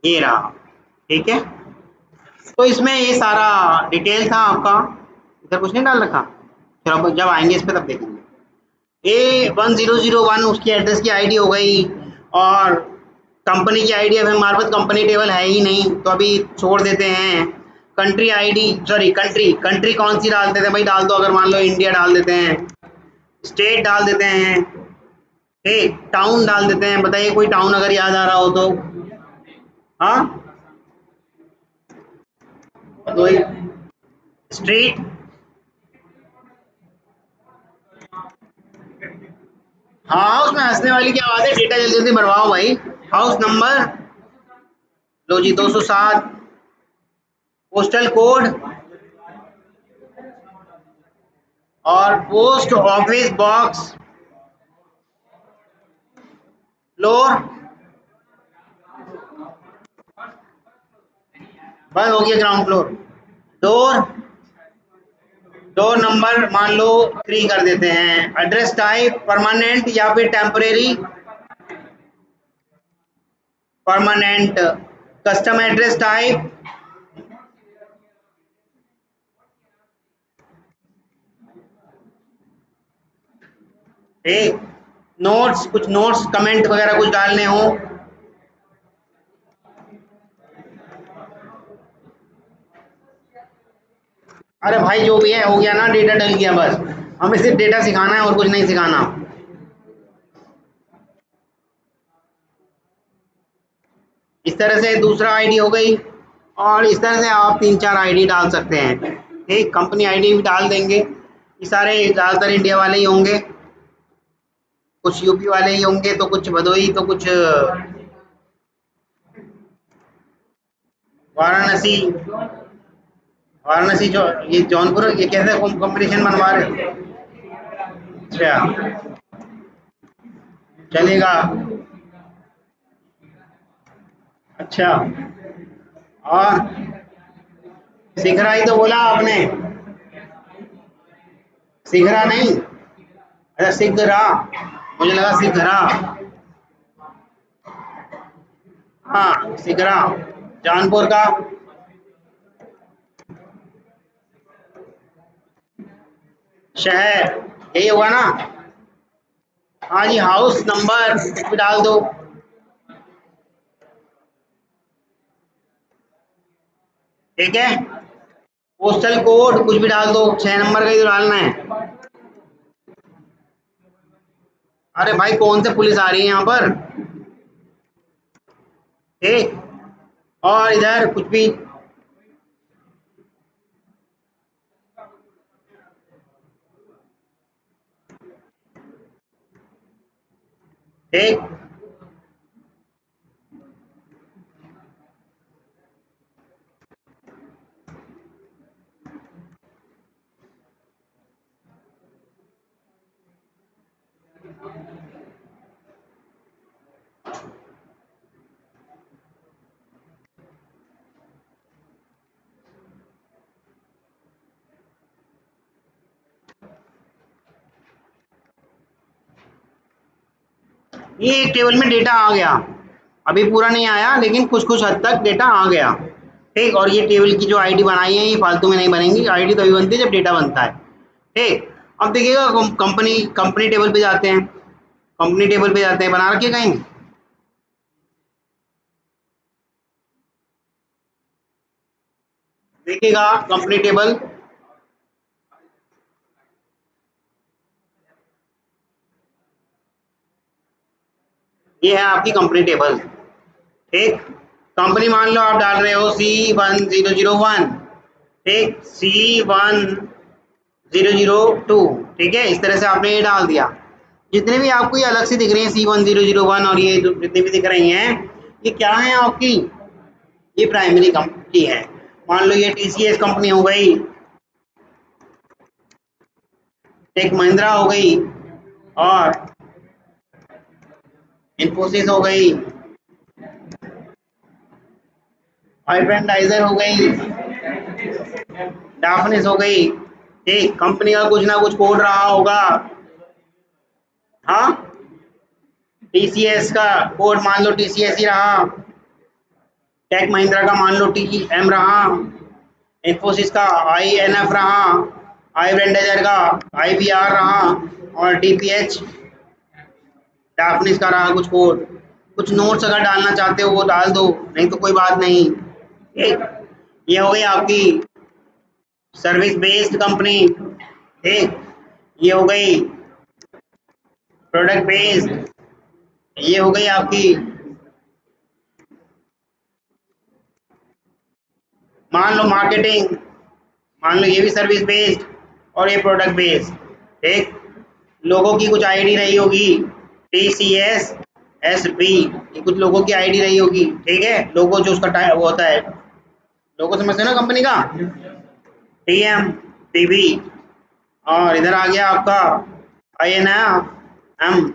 ये रहा। ठीक है, तो इसमें ये सारा डिटेल था आपका, इधर कुछ नहीं डाल रखा। फिर अब जब आएंगे इस पे तब देखेंगे। A1001 उसकी एड्रेस की आईडी हो गई, और कंपनी की आईडी अभी हमारे पास कंपनी टेबल है ही नहीं, तो अभी छोड़ देते हैं। Country ID, sorry country, country कौन सी डाल देते हैं भाई, डाल दो, अगर मान लो इंडिया डाल देते हैं, स्टेट डाल देते हैं, ठीक, टाउन डाल देते हैं, बताइए कोई टाउन अगर याद आ रहा हो तो। हाँ, तो स्ट्रीट, हाँ उसमें हंसने वाली क्या बात है, डेटा जल्दी जल्दी भरवाओ भाई। हाउस नंबर, लो जी 207, पोस्टल कोड, और पोस्ट ऑफिस बॉक्स फ्लोर, बस हो गया ground floor. Door, door number मान लो 3 कर देते हैं। एड्रेस टाइप परमानेंट या फिर temporary, permanent. Custom address type, ठीक। नोट्स, कुछ नोट्स कमेंट वगैरह कुछ डालने हो, अरे भाई जो भी है हो गया ना, डेटा डल गया बस, हमें सिर्फ डेटा सिखाना है और कुछ नहीं सिखाना। इस तरह से दूसरा आईडी हो गई, और इस तरह से आप 3-4 आईडी डाल सकते हैं। ठीक, कंपनी आईडी भी डाल देंगे। ये सारे ज़्यादातर इंडिया वाले ही होंगे, कुछ यूपी वाले ही होंगे, तो कुछ भदोही, तो कुछ वाराणसी, वाराणसी जो ये जौनपुर, ये कैसे कंपटीशन बनवा रहे। अच्छा, चलेगा। अच्छा, और सिगरा ही तो बोला आपने, सिगरा नहीं, अच्छा सिगरा, मुझे लगा सिगरा। हाँ सिगरा, जौनपुर का शहर, यही होगा ना। हाँ जी, हाउस नंबर भी डाल दो, ठीक है। पोस्टल कोड कुछ भी डाल दो, 6 नंबर का ही तो डालना है। अरे भाई कौन से पुलिस आ रही है यहाँ पर, ठीक। और इधर कुछ भी, ठीक। ये एक टेबल में डेटा आ गया, अभी पूरा नहीं आया लेकिन कुछ कुछ हद तक डेटा आ गया, ठीक। और ये टेबल की जो आईडी बनाई है ये फालतू में नहीं बनेंगी, आईडी तभी बनती है जब डेटा बनता है, ठीक। अब देखिएगा, कंपनी कंपनी टेबल पे जाते हैं, कंपनी टेबल पे जाते हैं, बना रखिए कहीं, देखिएगा कंपनी टेबल, ये है आपकी कंपनी टेबल, ठीक। कंपनी मान लो आप डाल रहे हो C1001, ठीक, C1002, ठीक है, इस तरह से आपने ये डाल दिया। जितने भी आपको ये अलग से दिख रही हैं C1001, और ये जितनी भी दिख रही हैं, ये क्या है आपकी, ये प्राइमरी कंपनी है। मान लो ये TCS कंपनी हो गई, टेक महिंद्रा हो गई, और इन्फोसिस हो गई, हाइपरडाइजर हो गई, डाफनिस हो गई, ठीक। कंपनी का कुछ ना कुछ कोड रहा होगा, हाँ। TCS का कोड मान लो TCS ही रहा, टेक महिंद्रा का मान लो TM रहा, इन्फोसिस का INF रहा, आई ब्रेंडेजर का IBR रहा, और DPH डाफनिस का रहा कुछ कोड। कुछ नोट्स अगर डालना चाहते हो वो डाल दो, नहीं तो कोई बात नहीं। ठीक, ये हो गई आपकी सर्विस बेस्ड कंपनी। ठीक, ये हो गई प्रोडक्ट बेस्ड, ये हो गई आपकी मान लो मार्केटिंग, मान लो ये भी सर्विस बेस्ड और ये प्रोडक्ट बेस्ड। ठीक, लोगों की कुछ आईडी रही होगी TCS SB, ये कुछ लोगों की आईडी रही होगी। ठीक है, लोगो जो उसका वो होता है, लोगो समझते हो ना कंपनी का, TM TB, और इधर आ गया आपका INM,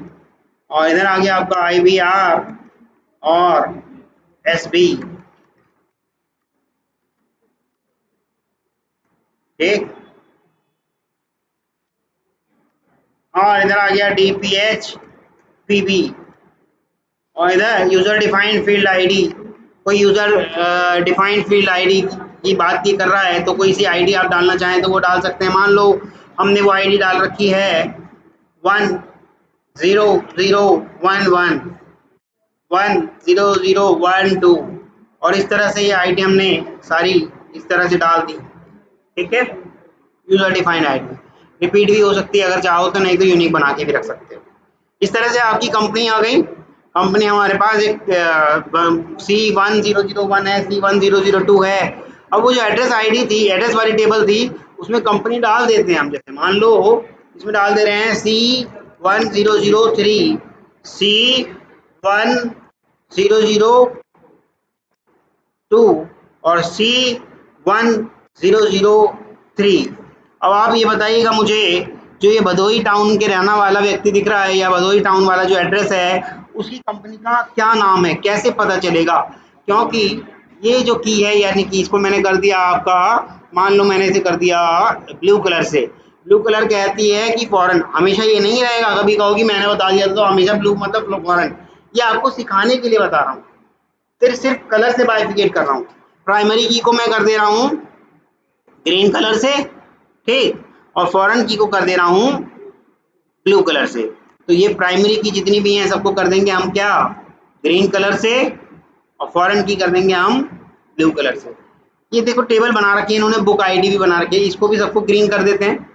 और इधर आ गया आपका IBR और SB। ठीक, और इधर आ गया DPH PB, और इधर यूजर डिफाइंड फील्ड आईडी। कोई यूजर डिफाइंड फील्ड आईडी की बात की कर रहा है तो कोई सी आईडी आप डालना चाहें तो वो डाल सकते हैं। मान लो हमने वो आईडी डाल रखी है 10011 10012, और इस तरह से ये आईडी हमने सारी इस तरह से डाल दी। ठीक है, यूजर डिफाइंड आईडी रिपीट भी हो सकती है अगर चाहो तो, नहीं तो यूनिक बना के भी रख सकते हो। इस तरह से आपकी कंपनी आ गई। कंपनी हमारे पास एक C1001 है, C1002 है। अब वो जो एड्रेस आईडी थी, एड्रेस वाली टेबल थी, उसमें कंपनी डाल देते हैं हम। जैसे मान लो इसमें डाल दे रहे हैं C1003, C1002 और C1003। अब आप ये बताइएगा मुझे, जो ये भदोही टाउन के रहने वाला व्यक्ति दिख रहा है, या भदोही टाउन वाला जो एड्रेस है, उसकी कंपनी का क्या नाम है, कैसे पता चलेगा? क्योंकि ये जो की है, यानी कि इसको मैंने कर दिया आपका, मान लो मैंने इसे कर दिया ब्लू कलर से। ब्लू कलर कहती है कि फॉरेन, हमेशा ये नहीं रहेगा, कभी कहोगी मैंने बता दिया तो हमेशा ब्लू मतलब फॉरेन। ये आपको सिखाने के लिए बता रहा हूँ, फिर सिर्फ कलर से बाइफिकेट कर रहा हूँ। प्राइमरी की को मैं कर दे रहा हूँ ग्रीन कलर से, ठीक, और फॉरेन की को कर दे रहा हूँ ब्लू कलर से। तो ये प्राइमरी की जितनी भी हैं सबको कर देंगे हम क्या, ग्रीन कलर से, और फॉरेन की कर देंगे हम ब्लू कलर से। ये देखो टेबल बना रखी है इन्होंने, बुक आईडी भी बना रखी है, इसको भी सबको ग्रीन कर देते हैं।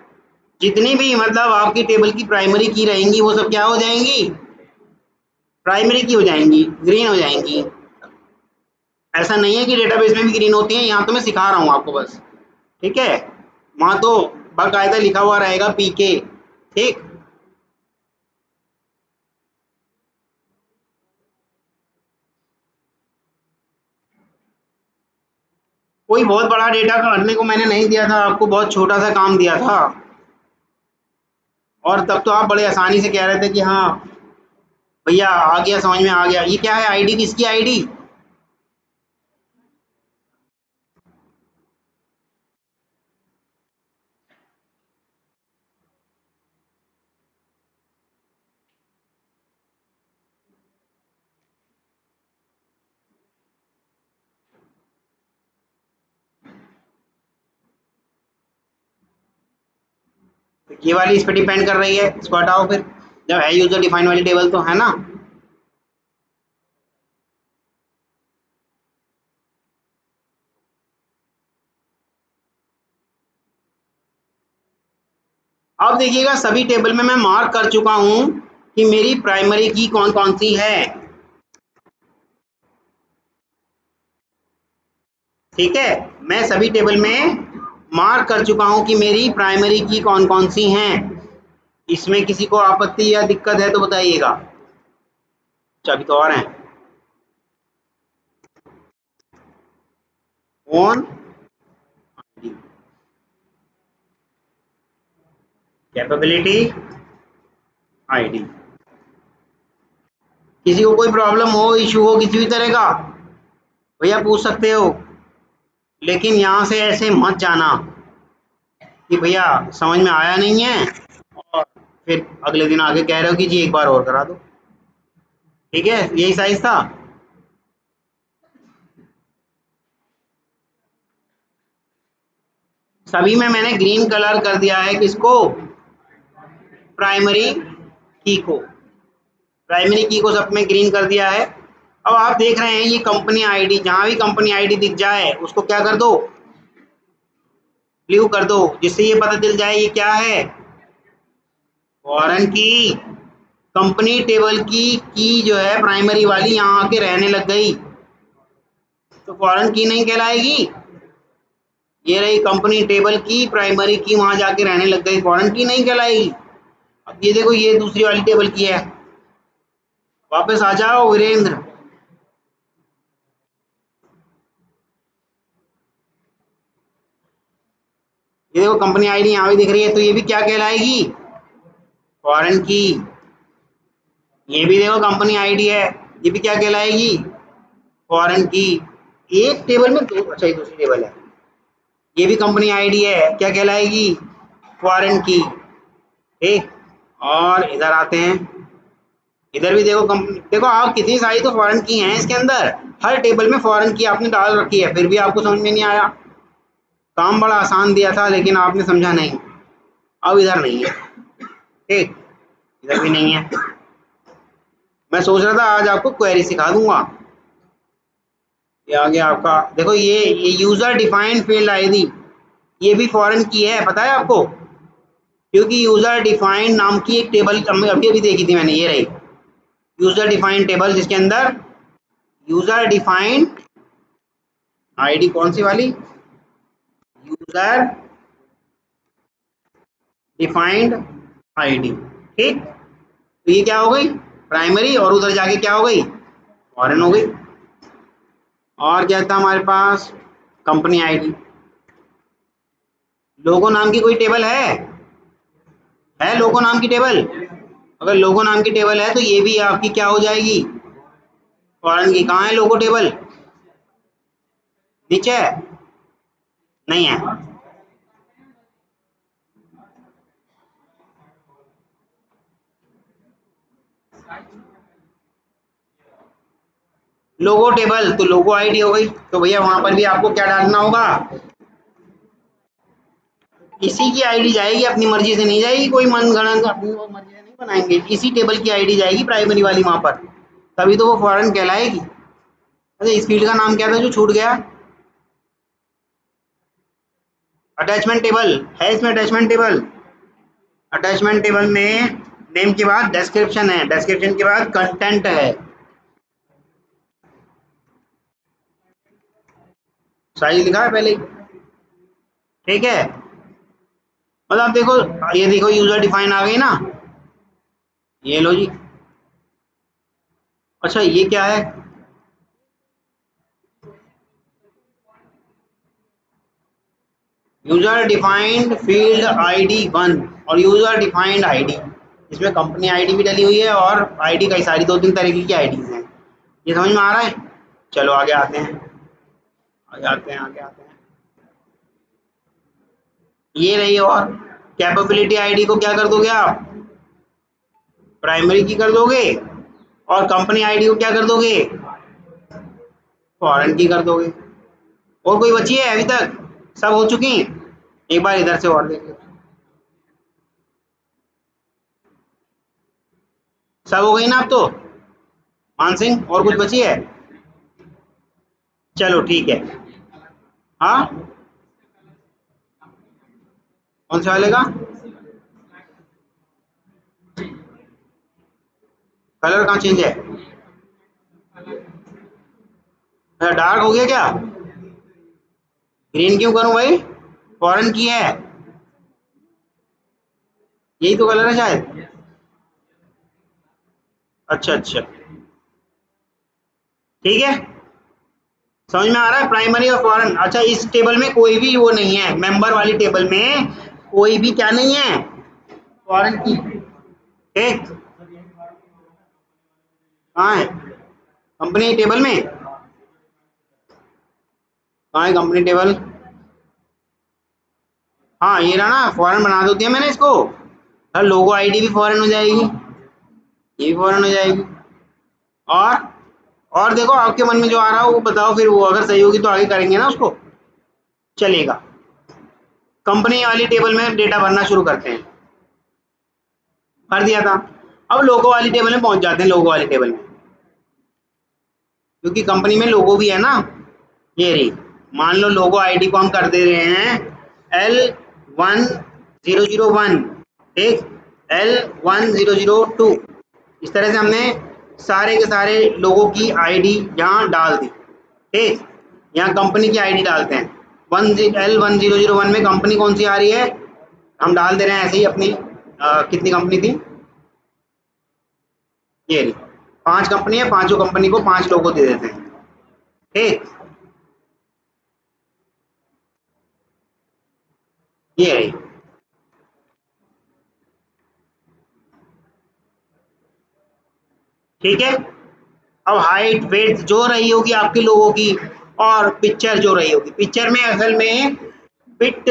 जितनी भी मतलब आपकी टेबल की प्राइमरी की रहेंगी वो सब क्या हो जाएंगी, प्राइमरी की हो जाएंगी, ग्रीन हो जाएंगी। ऐसा नहीं है कि डेटाबेस में भी ग्रीन होती है, यहाँ तो मैं सिखा रहा हूँ आपको बस। ठीक है, वहाँ तो बाकायदा लिखा हुआ रहेगा PK। ठीक, कोई बहुत बड़ा डेटा करने को मैंने नहीं दिया था आपको, बहुत छोटा सा काम दिया था, और तब तो आप बड़े आसानी से कह रहे थे कि हाँ भैया आ गया, समझ में आ गया। ये क्या है, आईडी, किसकी आईडी? ये वाली इस पर डिपेंड कर रही है, इसको हटाओ फिर, जब है यूजर डिफाइन वाली टेबल तो है ना। अब देखिएगा सभी टेबल में मैं मार्क कर चुका हूं कि मेरी प्राइमरी की कौन कौन सी है। ठीक है, मैं सभी टेबल में मार्क कर चुका हूं कि मेरी प्राइमरी की कौन कौन सी हैं। इसमें किसी को आपत्ति या दिक्कत है तो बताइएगा। अभी तो और हैं, ओन कैपेबिलिटी आईडी। किसी को कोई प्रॉब्लम हो, इशू हो किसी भी तरह का, भैया पूछ सकते हो, लेकिन यहाँ से ऐसे मत जाना कि भैया समझ में आया नहीं है और फिर अगले दिन आगे कह रहे हो कि जी एक बार और करा दो। ठीक है, यही साइज था। सभी में मैंने ग्रीन कलर कर दिया है किसको, प्राइमरी की को, प्राइमरी की को सब में ग्रीन कर दिया है। अब आप देख रहे हैं ये कंपनी आईडी, जहां भी कंपनी आईडी दिख जाए उसको क्या कर दो, ब्लू कर दो, जिससे ये पता चल जाए ये क्या है, फॉरेन की। कंपनी टेबल की जो है प्राइमरी वाली यहाँ आके रहने लग गई तो फॉरेन की नहीं कहलाएगी। ये रही कंपनी टेबल की प्राइमरी की, वहां जाके रहने लग गई, फॉरेन की नहीं कहलाएगी। अब ये देखो ये दूसरी वाली टेबल की है, वापस आ जाओ वीरेंद्र। ये देखो कंपनी आईडी यहाँ भी दिख रही है, तो ये भी क्या कहलाएगी, फॉरेन की। ये भी देखो कंपनी आईडी है, ये भी क्या कहलाएगी, फॉरेन की। एक टेबल में दो, अच्छा ये दूसरी टेबल है, ये भी कंपनी आईडी है, क्या कहलाएगी, फॉरेन की। ठीक, और इधर आते हैं, इधर भी देखो कंपनी, देखो आप कितनी सारी तो फॉरेन की हैं इसके अंदर, हर टेबल में फॉरेन की आपने डाल रखी है, फिर भी आपको समझ में नहीं आया। काम बड़ा आसान दिया था लेकिन आपने समझा नहीं। अब इधर नहीं है, ठीक, इधर भी नहीं है। मैं सोच रहा था आज आपको क्वेरी सिखा दूंगा। ये आ गया आपका, देखो ये यूजर डिफाइंड फील्ड आईडी, ये भी फॉरेन की है, पता है आपको, क्योंकि यूजर डिफाइंड नाम की एक टेबल अभी अभी देखी थी मैंने, ये रही यूजर डिफाइंड टेबल, जिसके अंदर यूजर डिफाइंड आईडी, कौन सी वाली, यूजर डिफाइंड आईडी। ठीक, तो ये क्या हो गई, प्राइमरी, और उधर जाके क्या हो गई, फॉरेन हो गई। और क्या था हमारे पास, कंपनी आईडी। लोगो नाम की कोई टेबल है लोगो नाम की टेबल, अगर लोगो नाम की टेबल है तो ये भी आपकी क्या हो जाएगी, फॉरेन की। कहाँ है लोगो टेबल, नीचे है, नहीं है, लोगो टेबल तो लोगो आईडी हो गई, तो भैया वहां पर भी आपको क्या डालना होगा, इसी की आईडी जाएगी, अपनी मर्जी से नहीं जाएगी, कोई मन गणन अपनी मर्जी से नहीं बनाएंगे, इसी टेबल की आईडी जाएगी प्राइमरी वाली वहां पर, तभी तो वो फॉरेन कहलाएगी। अच्छा इस फील्ड का नाम क्या था जो छूट गया, अटैचमेंट टेबल है, इसमें अटैचमेंट टेबल, अटैचमेंट टेबल में नेम के बाद डिस्क्रिप्शन है, डिस्क्रिप्शन के बाद कंटेंट है, साइज लिखा है पहले ही। ठीक है, मतलब देखो, ये देखो यूजर डिफाइन आ गई ना, ये लो जी। अच्छा ये क्या है, यूजर डिफाइंड फील्ड आईडी 1 और यूजर डिफाइंड आईडी, इसमें कंपनी आईडी भी डली हुई है और आईडी कई सारी, दो तीन तरीके की आईडीज हैं। ये समझ में आ रहा है, चलो आगे आते हैं, आगे आते हैं, आगे आते हैं। ये रही, और कैपेबिलिटी आईडी को क्या कर दोगे आप, प्राइमरी की कर दोगे, और कंपनी आईडी को क्या कर दोगे, फॉरेन की कर दोगे। और कोई बची है अभी तक, सब हो चुकी, एक बार इधर से और देख लो, सब हो गई ना अब तो, मान सिंह और कुछ बची है, चलो ठीक है। हाँ कौन से वाले का, कलर कहाँ चेंज है, डार्क हो गया क्या, ग्रीन क्यों करूं भाई, फॉरेन की है, यही तो कलर है शायद, अच्छा अच्छा ठीक है, समझ में आ रहा है, प्राइमरी और फॉरेन। अच्छा इस टेबल में कोई भी वो नहीं है, मेंबर वाली टेबल में कोई भी क्या नहीं है, फॉरेन की। ठीक, कहाँ है कंपनी टेबल में, कहाँ है कंपनी टेबल, हाँ ये रहा ना, फॉरेन बना दो दिया मैंने इसको, हर लोगो आईडी भी फॉरेन हो जाएगी, ये भी फॉरेन हो जाएगी। और और देखो आपके मन में जो आ रहा हो वो बताओ, फिर वो अगर सही होगी तो आगे करेंगे ना उसको, चलेगा। कंपनी वाली टेबल में डेटा भरना शुरू करते हैं, भर दिया था। अब लोगो वाली टेबल में पहुंच जाते हैं, लोगो वाली टेबल में, क्योंकि कंपनी में लोगो भी है ना। ये रही, मान लो लोगो आईडी को हम कर दे रहे हैं L1001, ठीक, L1002। इस तरह से हमने सारे के सारे लोगों की आईडी यहाँ डाल दी, ठीक। यहाँ कंपनी की आईडी डालते हैं, L1001 में कंपनी कौन सी आ रही है, हम डाल दे रहे हैं ऐसे ही अपनी कितनी कंपनी थी, ये रही 5 कंपनी है, पांचों कंपनी को 5 लोगों दे देते हैं, ठीक। ये रही, ठीक है। अब हाइट वेट जो रही होगी आपके लोगों की, और पिक्चर जो रही होगी, पिक्चर में असल में बिट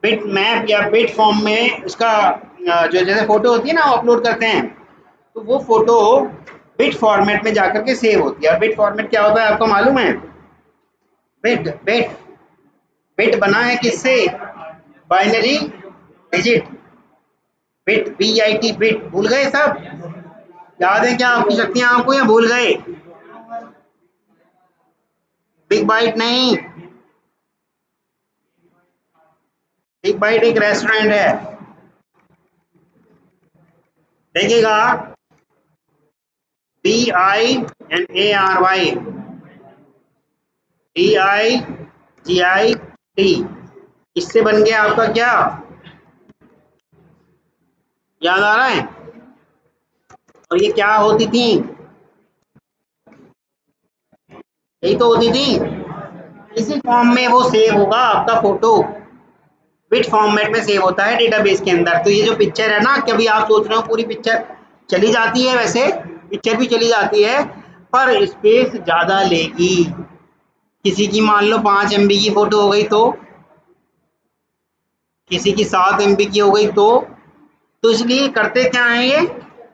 बिट मैप या बिट फॉर्म में उसका जो जैसे फोटो होती है ना, वो अपलोड करते हैं, तो वो फोटो बिट फॉर्मेट में जाकर के सेव होती है। और बिट फॉर्मेट क्या होता है आपको मालूम है? बिट बिट बिट बना है किससे? Binary digit, bit BIT, bit. भूल गए सब? याद है क्या आपकी शक्तियां आपको, या भूल गए? बिग बाइट नहीं, बिग बाइट एक रेस्टोरेंट है, देखिएगा, BINARY, DIGIT। इससे बन गया आपका क्या, याद आ रहा है? और ये क्या होती थी? यही तो होती थी। इसी फॉर्म में वो सेव होगा आपका फोटो, बिट फॉर्मेट में सेव होता है डेटाबेस के अंदर। तो ये जो पिक्चर है ना, कभी आप सोच रहे हो पूरी पिक्चर चली जाती है, वैसे पिक्चर भी चली जाती है पर स्पेस ज़्यादा लेगी। किसी की मान लो 5 MB की फोटो हो गई, तो किसी की 7 MB की हो गई, तो इसलिए करते क्या है, ये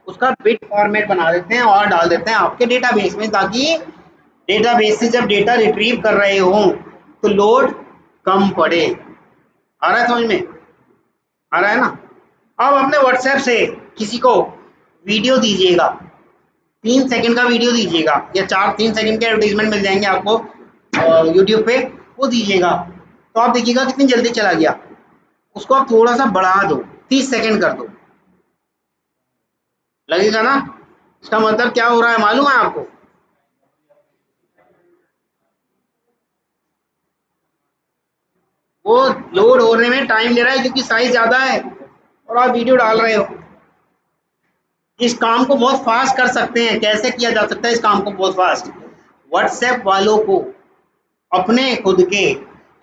उसका बिट फॉर्मेट बना देते हैं और डाल देते हैं आपके डेटाबेस में, ताकि डेटाबेस से जब डेटा रिट्रीव कर रहे हो तो लोड कम पड़े। आ रहा है समझ में? आ रहा है ना? अब अपने व्हाट्सएप से किसी को वीडियो दीजिएगा, 3 सेकंड का वीडियो दीजिएगा, या 3 सेकंड के एडवर्टीजमेंट मिल जाएंगे आपको यूट्यूब पे, वो दीजिएगा, तो आप देखिएगा कितनी जल्दी चला गया। उसको आप थोड़ा सा बढ़ा दो, 30 सेकंड कर दो, लगेगा ना? इसका मतलब क्या हो रहा है मालूम है आपको? वो लोड होने में टाइम ले रहा है क्योंकि साइज ज़्यादा है और आप वीडियो डाल रहे हो। इस काम को बहुत फास्ट कर सकते हैं। कैसे किया जा सकता है इस काम को बहुत फास्ट? व्हाट्सएप वालों को अपने खुद के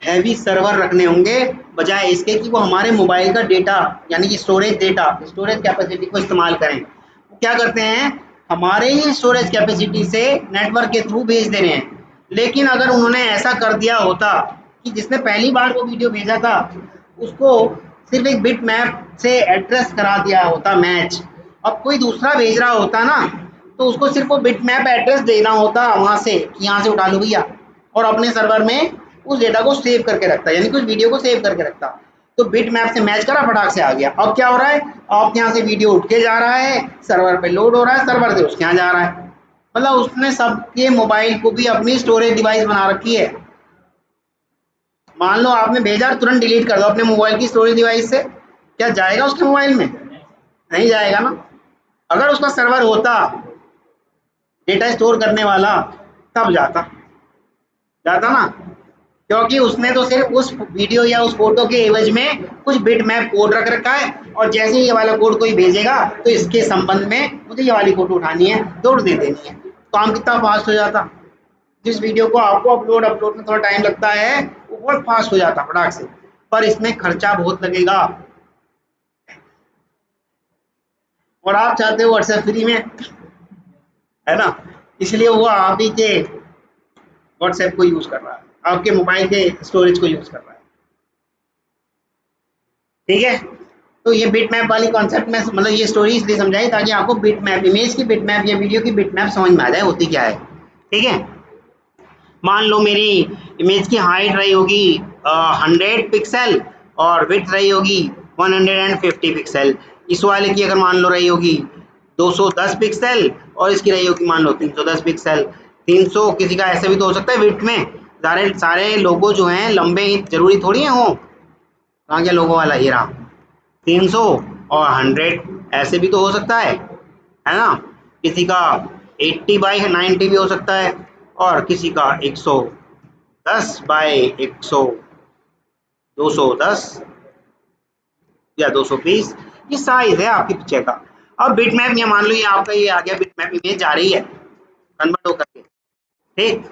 हैवी सर्वर रखने होंगे, बजाय इसके कि वो हमारे मोबाइल का डेटा यानी कि स्टोरेज कैपेसिटी को इस्तेमाल करें। वो क्या करते हैं, हमारे ही स्टोरेज कैपेसिटी से नेटवर्क के थ्रू भेज दे रहे हैं। लेकिन अगर उन्होंने ऐसा कर दिया होता कि जिसने पहली बार वो वीडियो भेजा था उसको सिर्फ एक बिट मैप से एड्रेस करा दिया होता मैच, अब कोई दूसरा भेज रहा होता ना, तो उसको सिर्फ वो बिट मैप एड्रेस देना होता वहाँ से कि यहाँ से उठा लो भैया, और अपने सर्वर में उस डेटा को सेव करके रखता, यानी कि उस वीडियो को सेव करके रखता। तो बिट मैप से मैच करा, फटाक से आ गया। अब क्या हो रहा है, आपके यहाँ से वीडियो उठ के जा रहा है, सर्वर पे लोड हो रहा है, सर्वर से उसके यहाँ जा रहा है। मतलब उसने सबके मोबाइल को भी अपनी स्टोरेज डिवाइस बना रखी है। मान लो आपने भेजा, तुरंत डिलीट कर दो अपने मोबाइल की स्टोरेज डिवाइस से, क्या जाएगा उसके मोबाइल में? नहीं जाएगा ना। अगर उसका सर्वर होता डेटा स्टोर करने वाला, तब जाता जाता ना, क्योंकि उसने तो सिर्फ उस वीडियो या उस फोटो के एवज में कुछ बिट मैप कोड रख रखा है, और जैसे ही ये वाला कोड कोई भेजेगा तो इसके संबंध में मुझे ये वाली फोटो उठानी है, दौड़ दे देनी है। काम कितना फास्ट हो जाता। जिस वीडियो को आपको अपलोड में थोड़ा टाइम लगता है, वो बहुत फास्ट हो जाता फटाक से, पर इसमें खर्चा बहुत लगेगा। और आप चाहते हो व्हाट्सएप फ्री में, है ना? इसलिए वो आप ही के व्हाट्सएप को यूज कर रहा है, आपके मोबाइल के स्टोरेज को यूज कर रहा है, ठीक है। तो ये बिट मैप वाली कॉन्सेप्ट में मतलब ये स्टोरी इसलिए समझाई ताकि आपको बिट मैप, इमेज की बिट मैप या वीडियो की बिट मैप समझ में आ जाए होती क्या है, ठीक है। मान लो मेरी इमेज की हाइट रही होगी 100 पिक्सल, और विड्थ रही होगी 150 पिक्सल। इस वाले की अगर मान लो रही होगी 210 पिक्सल और इसकी रही होगी मान लो 310 पिक्सल। 300 किसी का ऐसा भी तो हो सकता है विड्थ में, सारे सारे लोगो जो हैं लंबे ही जरूरी थोड़ी है हो। कहाँ गया लोगो वाला, ये रहा। 300 और 100 ऐसे भी तो हो सकता है ना। किसी का 80/90 भी हो सकता है और किसी का 110/100, 210 या 220। ये साइज है आपकी पिक्चर का। अब बिटमैप, ये मान लो ये आपका ये आ गया बिटमैप इमेज जा रही है कन्वर्ट होकर के, ठीक।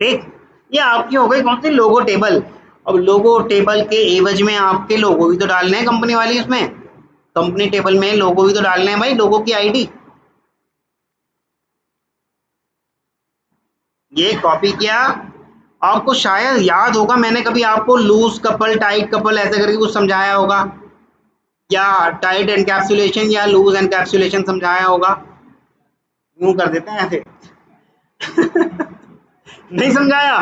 ठीक, ये आपकी हो गई कौन सी, लोगो टेबल। अब लोगो टेबल के एवज में आपके लोगो भी तो डालने हैं कंपनी वाली, उसमें कंपनी टेबल में लोगो भी तो डालने हैं भाई, लोगो की आईडी। ये कॉपी किया। आपको शायद याद होगा मैंने कभी आपको लूज कपल टाइट कपल ऐसे करके कुछ समझाया होगा, या टाइट एनकैप्सुलेशन या लूज एनकैप्सुलेशन समझाया होगा। यूं कर देते हैं ऐसे नहीं समझाया।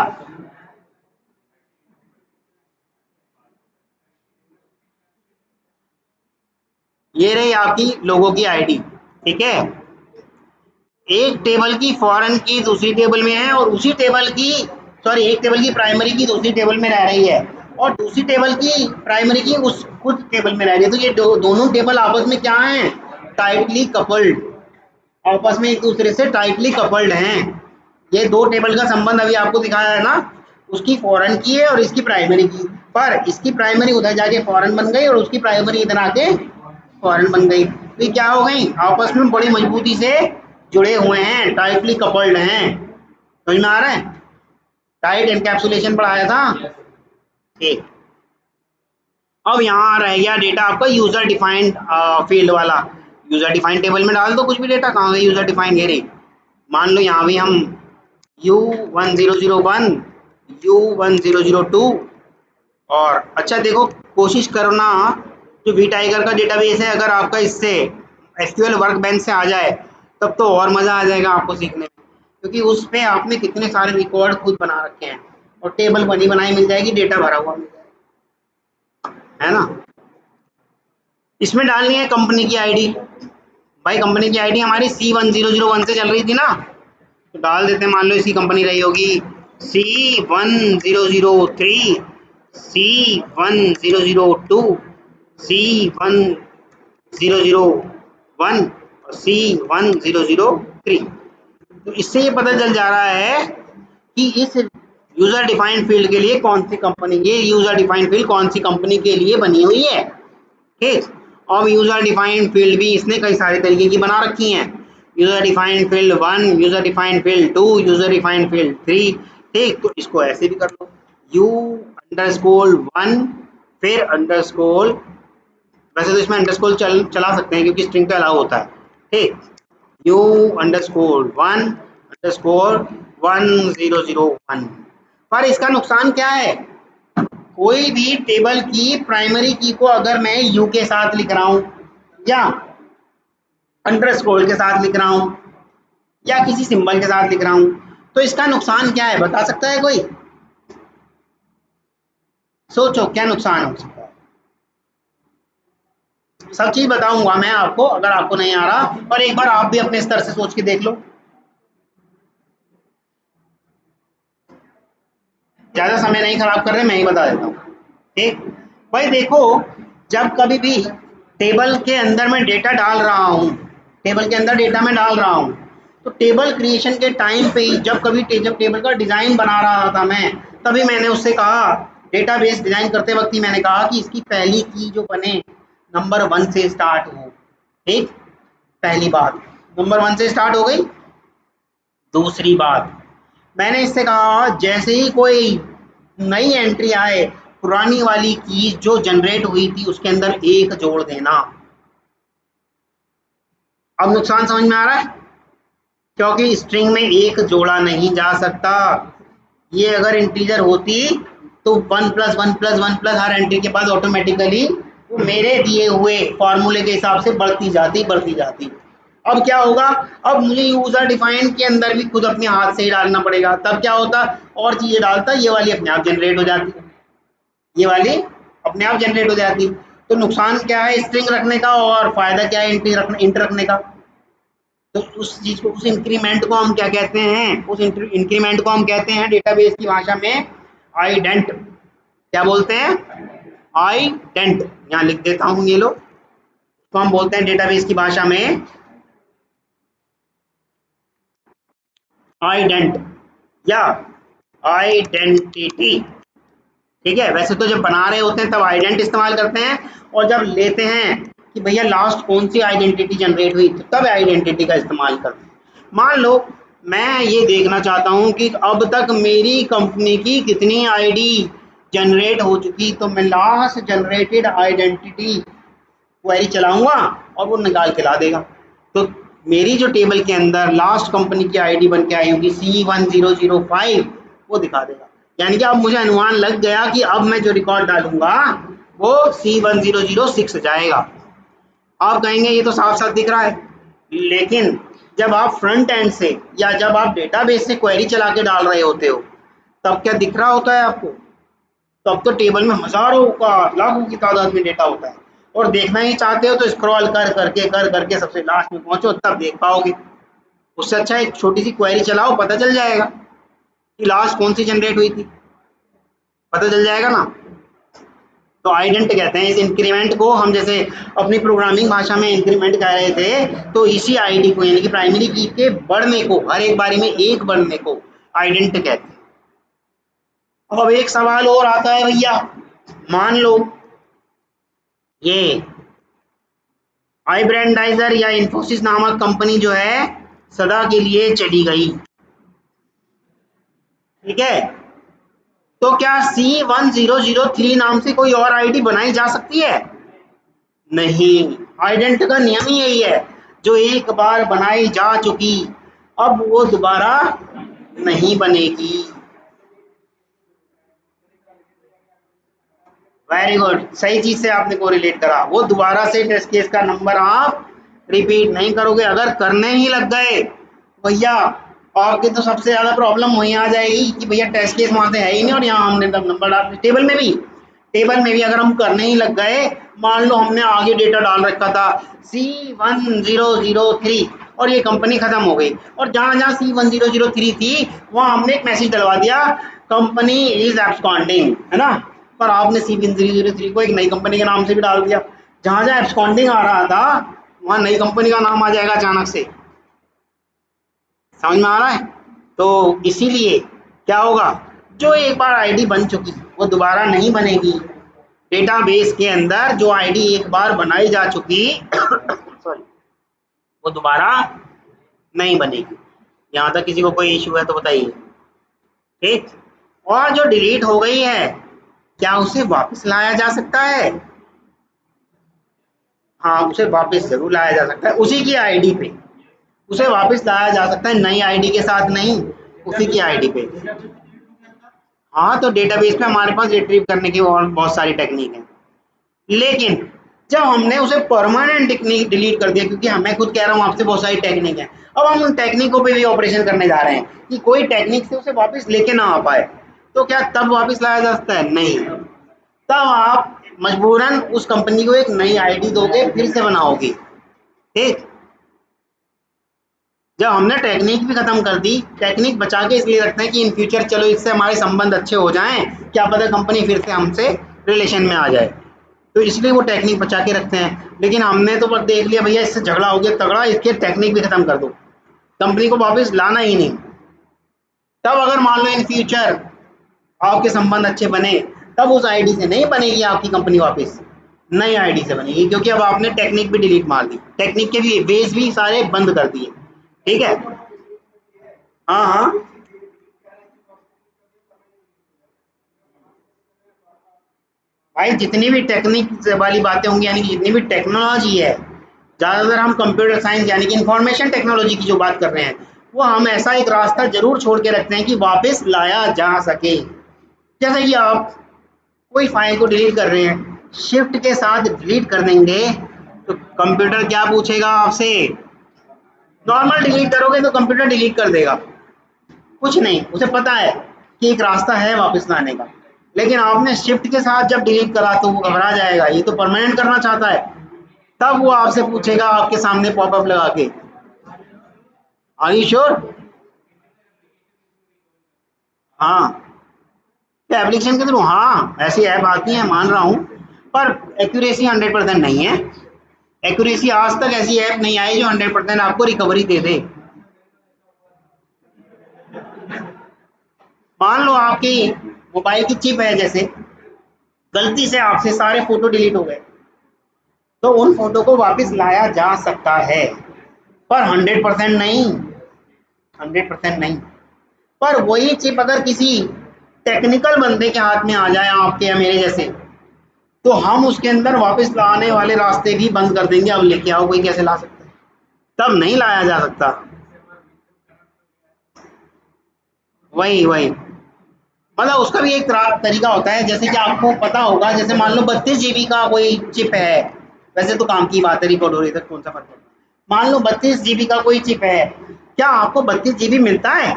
ये रही आपकी लोगों की आईडी, ठीक है। एक टेबल की फॉरेन की दूसरी टेबल में है और उसी टेबल की, सॉरी, एक टेबल की प्राइमरी की दूसरी टेबल में रह रही है और दूसरी टेबल की प्राइमरी की उस खुद टेबल में रह रही है। तो ये दोनों टेबल आपस में क्या है, टाइटली कपल्ड, आपस में एक दूसरे से टाइटली कपल्ड हैं। ये दो टेबल का संबंध अभी आपको दिखाया है ना, उसकी फॉरेन की है और इसकी प्राइमरी की, पर इसकी प्राइमरी उधर जाके फॉरेन बन गई और उसकी प्राइमरी इधर आके फॉरेन बन गई। तो ये क्या हो गई, आपस में बड़ी मजबूती से जुड़े हुए हैं, टाइटली कपल्ड हैं। समझ में आ रहा है, टाइट एनकैप्सुलेशन पढ़ाया था, ठीक। अब यहाँ रह गया डेटा आपका यूजर डिफाइंड फील्ड वाला। यूजर डिफाइंड टेबल में डाल दो कुछ भी डेटा, कहाँ गई यूजर डिफाइंड, ये रही। मान लो यहाँ भी हम U1001, U1002, और अच्छा देखो, कोशिश करना जो वी टाइगर का डेटाबेस है अगर आपका इससे एसक्यूएल वर्कबेंच से आ जाए तब तो और मज़ा आ जाएगा आपको सीखने में, क्योंकि उस पे आपने कितने सारे रिकॉर्ड खुद बना रखे हैं और टेबल बनी बनाई मिल जाएगी, डेटा भरा हुआ मिल जाएगा, है ना। इसमें डालनी है कंपनी की आईडी। भाई कंपनी की आईडी हमारी C1001 से चल रही थी ना, तो डाल देते हैं। मान लो इसकी कंपनी रही होगी C1003, C1002, C1001 और C1003। तो इससे ये पता चल जा रहा है कि इस यूजर डिफाइंड फील्ड के लिए कौन सी कंपनी, ये यूजर डिफाइंड फील्ड कौन सी कंपनी के लिए बनी हुई है, ठीक। अब यूजर डिफाइंड फील्ड भी इसने कई सारे तरीके की बना रखी हैं, user defined field 1, user defined field 2, user defined field 3, ठीक। तो इसको ऐसे भी कर लो, U_1 फिर अंडरस्कोर, वैसे तो इसमें अंडरस्कोर चला सकते हैं क्योंकि स्ट्रिंग पे अलाउ होता है, ठीक। U_1 underscore 1001। पर इसका नुकसान क्या है, कोई भी टेबल की प्राइमरी की को अगर मैं यू के साथ लिख रहा हूं या अंडरस्कोर के साथ लिख रहा हूं या किसी सिंबल के साथ लिख रहा हूं, तो इसका नुकसान क्या है बता सकता है कोई, सोचो क्या नुकसान हो सकता है। सब चीज बताऊंगा मैं आपको अगर आपको नहीं आ रहा, पर एक बार आप भी अपने स्तर से सोच के देख लो, ज्यादा समय नहीं खराब कर रहे, मैं ही बता देता हूँ, ठीक। भाई देखो, जब कभी भी टेबल के अंदर मैं डेटा डाल रहा हूँ, टेबल के अंदर डेटा मैं डाल रहा हूँ, तो टेबल क्रिएशन के टाइम पे ही जब कभी जब टेबल का डिजाइन बना रहा था मैं, तभी मैंने उससे कहा, डेटाबेस डिजाइन करते वक्त ही मैंने कहा कि इसकी पहली की जो बने नंबर 1 से स्टार्ट हो, ठीक। पहली बात नंबर 1 से स्टार्ट हो गई। दूसरी बात, मैंने इससे कहा जैसे ही कोई नई एंट्री आए, पुरानी वाली की जो जनरेट हुई थी उसके अंदर एक जोड़ देना। अब नुकसान समझ में आ रहा है, क्योंकि स्ट्रिंग में एक जोड़ा नहीं जा सकता। ये अगर इंटीजर होती तो 1+1+1+ हर एंट्री के बाद ऑटोमेटिकली वो मेरे दिए हुए फॉर्मूले के हिसाब से बढ़ती जाती। अब क्या होगा, अब मुझे यूजर डिफाइन के अंदर भी खुद अपने हाथ से ही डालना पड़ेगा। तब क्या होता, और चीजें डालता, ये वाली अपने आप जनरेट हो जाती, ये वाली अपने आप जनरेट हो जाती। तो नुकसान क्या है स्ट्रिंग रखने का, और फायदा क्या है इंट रखने का। तो उस चीज को, उस इंक्रीमेंट को हम क्या कहते हैं, उस इंक्रीमेंट को हम कहते हैं डेटाबेस की भाषा में आइडेंट। क्या बोलते हैं, आइडेंट। यहाँ लिख देता हूँ ये लो, तो हम बोलते हैं डेटाबेस की भाषा में आइडेंट या आइडेंटिटी। ठीक है, वैसे तो जब बना रहे होते हैं तब आइडेंट इस्तेमाल करते हैं, और जब लेते हैं कि भैया लास्ट कौन सी आइडेंटिटी जनरेट हुई तो तब आइडेंटिटी का इस्तेमाल करते हैं। मान लो मैं ये देखना चाहता हूँ कि अब तक मेरी कंपनी की कितनी आईडी जनरेट हो चुकी, तो मैं लास्ट जनरेटेड आइडेंटिटी क्वेरी चलाऊंगा और वो निकाल के ला देगा। तो मेरी जो टेबल के अंदर लास्ट कंपनी की आईडी बन के आई होगी C1005, वो दिखा देगा। यानी कि अब मुझे अनुमान लग गया कि अब मैं जो रिकॉर्ड डालूंगा वो C1006 जाएगा। आप कहेंगे ये तो साफ साफ दिख रहा है, लेकिन जब आप फ्रंट एंड से या जब आप डेटाबेस से क्वेरी चला के डाल रहे होते हो तब क्या दिख रहा होता है आपको, तब तो टेबल में हजारों का लाखों की तादाद में डेटा होता है, और देखना ही चाहते हो तो स्क्रॉल कर करके सबसे लास्ट में पहुंचो तब देख पाओगे। उससे अच्छा एक छोटी सी क्वेरी चलाओ, पता चल जाएगा कि लास्ट कौन सी जनरेट हुई थी, पता चल जाएगा ना। तो आइडेंट कहते हैं इस इंक्रीमेंट को, हम जैसे अपनी प्रोग्रामिंग भाषा में इंक्रीमेंट कह रहे थे, तो इसी आईडी को यानी कि प्राइमरी की के बढ़ने को, हर एक बारी में एक बढ़ने को आइडेंट कहते हैं। अब एक सवाल और आता है भैया, मान लो ये आईब्रांडाइजर या इन्फोसिस नामक कंपनी जो है सदा के लिए चली गई, ठीक है, तो क्या C1003 नाम से कोई और आईडी बनाई जा सकती है? नहीं, आइडेंट का नियम ही यही है, जो एक बार बनाई जा चुकी अब वो दोबारा नहीं बनेगी। वेरी गुड, सही चीज से आपने को रिलेट करा। वो दोबारा से टेस्ट केस का नंबर आप रिपीट नहीं करोगे। अगर करने ही लग गए भैया, आपके तो सबसे ज्यादा प्रॉब्लम वहीं आ जाएगी कि भैया टेस्ट केस वहां से है ही नहीं और यहाँ हमने तब नंबर डाल, टेबल में भी अगर हम करने ही लग गए, मान लो हमने आगे डेटा डाल रखा था C1003 और ये कंपनी खत्म हो गई, और जहां जहां C1003 थी वहां हमने एक मैसेज डलवा दिया कंपनी इज एब्सकॉन्डिंग, है ना, पर आपने C1003 को एक नई कंपनी के नाम से भी डाल दिया। जहां जहां एब्सकॉन्डिंग आ रहा था वहां नई कंपनी का नाम आ जाएगा अचानक से। समझ में आ रहा है? तो इसीलिए क्या होगा, जो एक बार आईडी बन चुकी वो दोबारा नहीं बनेगी। डेटाबेस के अंदर जो आईडी एक बार बनाई जा चुकी सॉरी, वो दोबारा नहीं बनेगी। यहाँ तक किसी को कोई इशू है तो बताइए। ठीक, और जो डिलीट हो गई है क्या उसे वापस लाया जा सकता है? हाँ, उसे वापस जरूर लाया जा सकता है, उसी की आईडी पे उसे वापस लाया जा सकता है, नई आईडी के साथ नहीं, उसी की आईडी पे। हाँ, तो डेटाबेस में हमारे पास रिट्रीव करने की और बहुत सारी टेक्निक है, लेकिन जब हमने उसे परमानेंट टेक्निक डिलीट कर दिया, क्योंकि मैं खुद कह रहा हूँ आपसे बहुत सारी टेक्निक है, अब हम उन टेक्निकों पे भी ऑपरेशन करने जा रहे हैं कि कोई टेक्निक से उसे वापस लेके ना आ पाए, तो क्या तब वापस लाया जा सकता है? नहीं, तब आप मजबूरन उस कंपनी को एक नई आईडी दोगे, फिर से बनाओगे। ठीक, जब हमने टेक्निक भी खत्म कर दी, टेक्निक बचा के इसलिए रखते हैं कि इन फ्यूचर चलो इससे हमारे संबंध अच्छे हो जाएं, क्या पता कंपनी फिर से हमसे रिलेशन में आ जाए, तो इसलिए वो टेक्निक बचा के रखते हैं। लेकिन हमने तो बस देख लिया भैया इससे झगड़ा हो गया तगड़ा, इसके टेक्निक भी खत्म कर दो, कंपनी को वापस लाना ही नहीं। तब अगर मान लो इन फ्यूचर आपके संबंध अच्छे बने, तब उस आईडी से नहीं बनेगी आपकी कंपनी वापस, नई आईडी से बनेगी, क्योंकि अब आपने टेक्निक भी डिलीट मार दी, टेक्निक के भी वेज भी सारे बंद कर दिए। ठीक है, हाँ हाँ, भाई जितनी भी टेक्निक वाली बातें होंगी, यानी कि जितनी भी टेक्नोलॉजी है, ज़्यादातर हम कंप्यूटर साइंस यानी कि इंफॉर्मेशन टेक्नोलॉजी की जो बात कर रहे हैं, वो हम ऐसा एक रास्ता जरूर छोड़ के रखते हैं कि वापस लाया जा सके। जैसे कि आप कोई फाइल को डिलीट कर रहे हैं, शिफ्ट के साथ डिलीट कर देंगे तो कंप्यूटर क्या पूछेगा आपसे, नॉर्मल डिलीट करोगे तो कंप्यूटर डिलीट कर देगा, कुछ नहीं, उसे पता है कि एक रास्ता है वापस लाने का। लेकिन आपने शिफ्ट के साथ जब डिलीट करा तो वो घबरा जाएगा, ये तो परमानेंट करना चाहता है, तब वो आपसे पूछेगा आपके सामने पॉपअप लगा के, आर यू श्योर? हाँ, क्या एप्लीकेशन के थ्रू, हाँ ऐसी ऐप आती है, मान रहा हूँ, पर एक्यूरेसी 100% नहीं है। एक्यूरेसी आज तक ऐसी ऐप नहीं आई जो 100% आपको रिकवरी दे दे। मान लो आपकी मोबाइल की चिप है, जैसे गलती से आपसे सारे फोटो डिलीट हो गए, तो उन फोटो को वापस लाया जा सकता है, पर 100% नहीं, 100% नहीं। पर वही चिप अगर किसी टेक्निकल बंदे के हाथ में आ जाए, आपके या मेरे जैसे, तो हम उसके अंदर वापस लाने वाले रास्ते भी बंद कर देंगे। अब लेके आओ, कोई कैसे ला सकता है, तब नहीं लाया जा सकता। वही वही मतलब उसका भी एक तरीका होता है, जैसे कि आपको पता होगा, जैसे मान लो 32 GB का कोई चिप है, वैसे तो काम की बात है, रिकॉर्ड हो रही है, कौन सा फर्क पड़ता है। मान लो 32 GB का कोई चिप है, क्या आपको 32 GB मिलता है?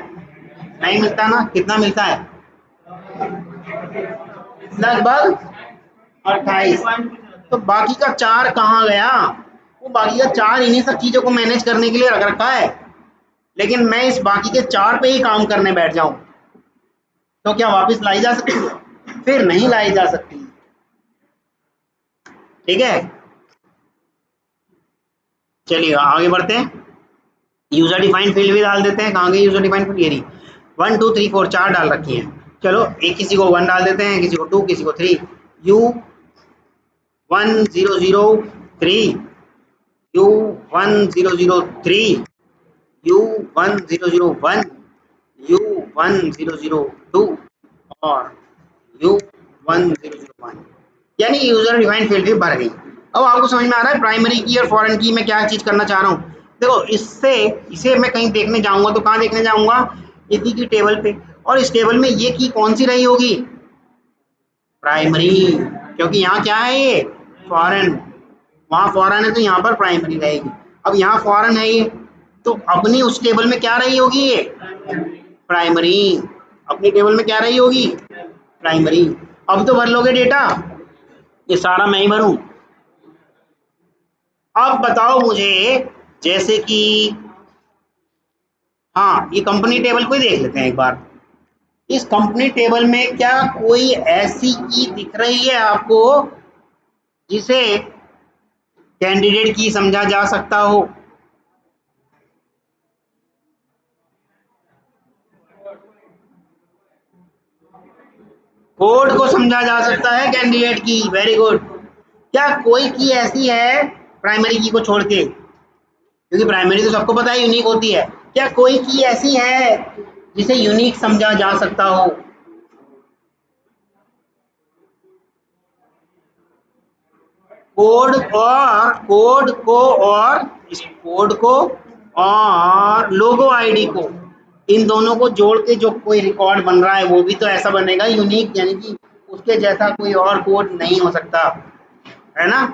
नहीं मिलता ना। कितना मिलता है? लगभग 28। तो बाकी का 4 कहाँ गया? वो बाकी का 4 इन्हीं सब चीजों को मैनेज करने के लिए रख रखा है। लेकिन मैं इस बाकी के 4 पे ही काम करने बैठ जाऊं, तो क्या वापस लाई जा सकती है? फिर नहीं लाई जा सकती। ठीक है, चलिए आगे बढ़ते हैं। यूजर डिफाइंड फील्ड भी डाल देते हैं। कहाँ गई यूजर डिफाइंड फील्ड? ये रही, 1 2 3 4 4 डाल रखी है। चलो एक किसी को 1 डाल देते हैं, किसी को 2, किसी को 3। U1003, U1003, U1001, U1002 और U1001, यानी यूजर डिफाइंड फील्ड भी भर गई। अब आपको समझ में आ रहा है प्राइमरी की और फॉरेन की मैं क्या चीज करना चाह रहा हूँ। देखो इससे इसे मैं कहीं देखने जाऊंगा तो कहाँ देखने जाऊंगा? इसी की टेबल पे। और इस टेबल में ये की कौन सी रही होगी? प्राइमरी, क्योंकि यहाँ क्या है, ये फॉरेन, वहाँ फॉरेन है तो यहाँ पर प्राइमरी रहेगी। अब यहाँ फॉरेन है ये, तो अपनी उस टेबल में क्या रही होगी? ये प्राइमरी। अपनी टेबल में क्या रही होगी? प्राइमरी। अब तो भर लोगे डेटा, ये सारा मैं ही भरूं। अब बताओ मुझे, जैसे कि हाँ, ये कंपनी टेबल को ही देख लेते हैं एक बार। इस कंपनी टेबल में क्या कोई ऐसी की दिख रही है आपको जिसे कैंडिडेट की समझा जा सकता हो? कोड को समझा जा सकता है कैंडिडेट की, वेरी गुड। क्या कोई की ऐसी है प्राइमरी की को छोड़ के, क्योंकि प्राइमरी तो सबको पता है यूनिक होती है, क्या कोई की ऐसी है जिसे यूनिक समझा जा सकता हो? कोड को और इस कोड को और लोगो आईडी को, इन दोनों को जोड़ के जो कोई रिकॉर्ड बन रहा है वो भी तो ऐसा बनेगा यूनिक, यानी कि उसके जैसा कोई और कोड नहीं हो सकता, है ना?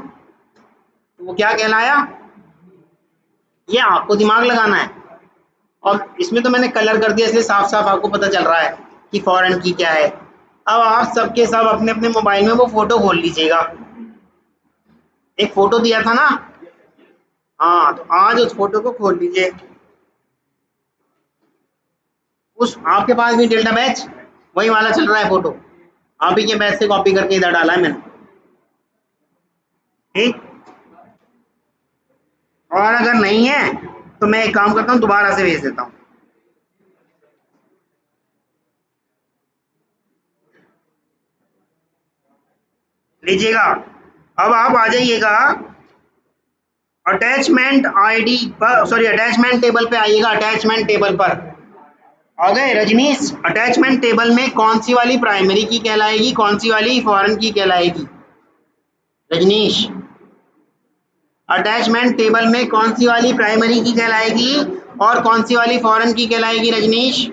तो वो क्या कहलाया? ये आपको दिमाग लगाना है। और इसमें तो मैंने कलर कर दिया, इसलिए साफ साफ आपको पता चल रहा है कि फॉरेन की क्या है। अब आप सबके सब अपने अपने मोबाइल में वो फोटो खोल लीजिएगा। एक फोटो दिया था ना, हाँ, तो आज उस फोटो को खोल लीजिए। उस आपके पास भी डेल्टा बैच वही वाला चल रहा है फोटो, आप ही के बैच से कॉपी करके इधर डाला है मैंने। ठीक, और अगर नहीं है तो मैं एक काम करता हूँ, दोबारा से भेज देता हूँ। लीजिएगा। अब आप आ जाइएगा अटैचमेंट आईडी पर, सॉरी अटैचमेंट टेबल पे आइएगा। अटैचमेंट टेबल पर आ गए रजनीश? अटैचमेंट टेबल में कौन सी वाली प्राइमरी की कहलाएगी, कौन सी वाली फॉरेन की कहलाएगी? रजनीश, अटैचमेंट टेबल में कौन सी वाली प्राइमरी की कहलाएगी और कौन सी वाली फॉरेन की कहलाएगी? रजनीश,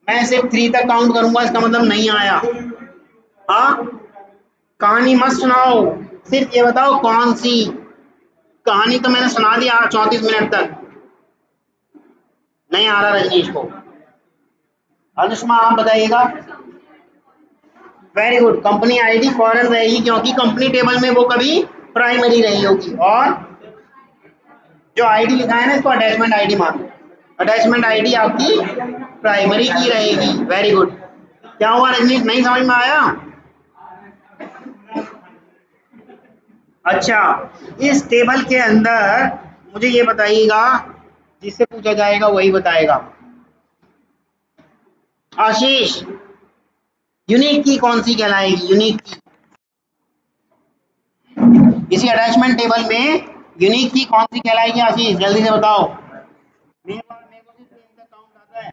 मैं सिर्फ 3 तक काउंट करूंगा, इसका मतलब नहीं आया। हाँ, कहानी मत सुनाओ, सिर्फ ये बताओ कौन सी कहानी तो मैंने सुना दिया 34 मिनट तक। नहीं आ रहा रजनीश को। अनुष्मा आप बताइएगा। Very good, company ID foreign रहेगी क्योंकि कंपनी टेबल में वो कभी प्राइमरी रही होगी, और जो आईडी लिखा है ना इसको अटैचमेंट आईडी मान लो, अटैचमेंट आईडी आपकी प्राइमरी की रहेगी। Very good. क्या हुआ रजनीश, नहीं समझ में आया? अच्छा, इस टेबल के अंदर मुझे ये बताइएगा, जिससे पूछा जाएगा वही बताएगा। आशीष, यूनिक की कौन सी कहलाएगी? यूनिक की इसी अटैचमेंट टेबल में यूनिक की कौन सी कहलाएगी? आशीष जल्दी से बताओ। मेरे को सिर्फ इनका काउंट आता है।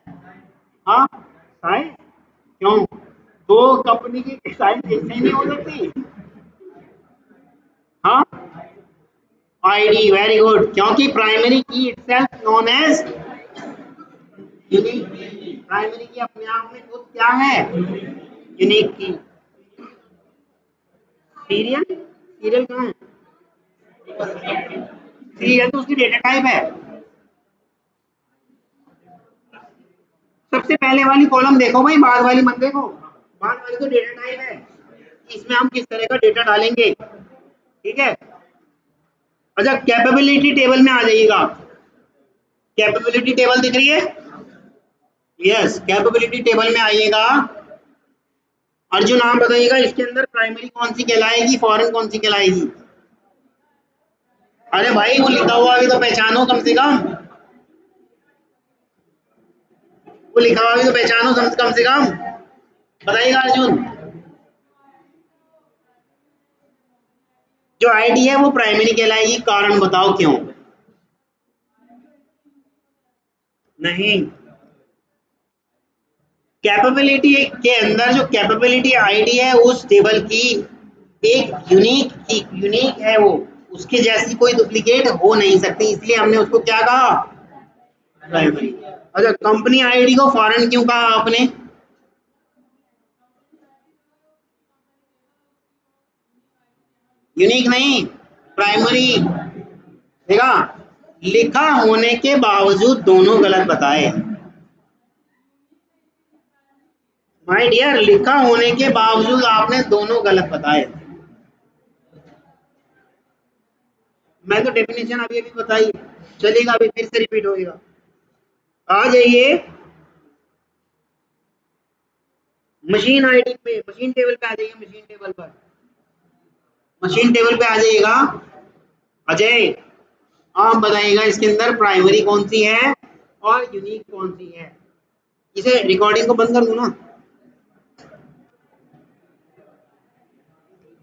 हाँ साइज, क्यों? दो कंपनी की साइज एक से नहीं हो सकती? हाँ आईडी, वेरी गुड, क्योंकि प्राइमरी की इटसेल्फ नोन एज यूनिक की। प्राइमरी की अपने आप में खुद क्या है? यूनिक की। सीरियल, सीरियल कहाँ है? सीरियल तो उसकी डेटा टाइप है। सबसे पहले वाली कॉलम देखो भाई, बाद वाली मत देखो। बाद वाली तो डेटा टाइप है, इसमें हम किस तरह का डेटा डालेंगे, ठीक है? अच्छा, कैपेबिलिटी टेबल में आ जाइएगा। कैपेबिलिटी टेबल दिख रही है? यस, कैपेबिलिटी टेबल में आइएगा। अर्जुन आप बताइएगा, इसके अंदर प्राइमरी कौन सी कहलाएगी, फॉरेन कौन सी कहलाएगी? अरे भाई वो लिखा हुआ भी तो पहचानो कम से कम, वो लिखा हुआ भी तो पहचानो कम से कम। बताइएगा अर्जुन। जो आईडी है वो प्राइमरी कहलाएगी, कारण बताओ क्यों? नहीं, कैपेबिलिटी के अंदर जो कैपेबिलिटी आईडी है उस टेबल की एक यूनिक है, वो उसके जैसी कोई डुप्लीकेट हो नहीं सकती, इसलिए हमने उसको क्या कहा? प्राइमरी। अच्छा, कंपनी आईडी को फॉरेन क्यों कहा आपने? यूनिक नहीं, प्राइमरी। देखा, लिखा होने के बावजूद दोनों गलत बताए। माय डियर, लिखा होने के बावजूद आपने दोनों गलत बताए। मैं तो डेफिनेशन अभी अभी बताई, चलेगा अभी फिर से रिपीट होएगा। आ जाइए मशीन आईडी पे, मशीन टेबल पे आ जाइए, मशीन टेबल पर, मशीन टेबल पे आ जाइएगा। अजय आप बताइएगा, इसके अंदर प्राइमरी कौन सी है और यूनिक कौन सी है? इसे रिकॉर्डिंग को बंद कर दो ना।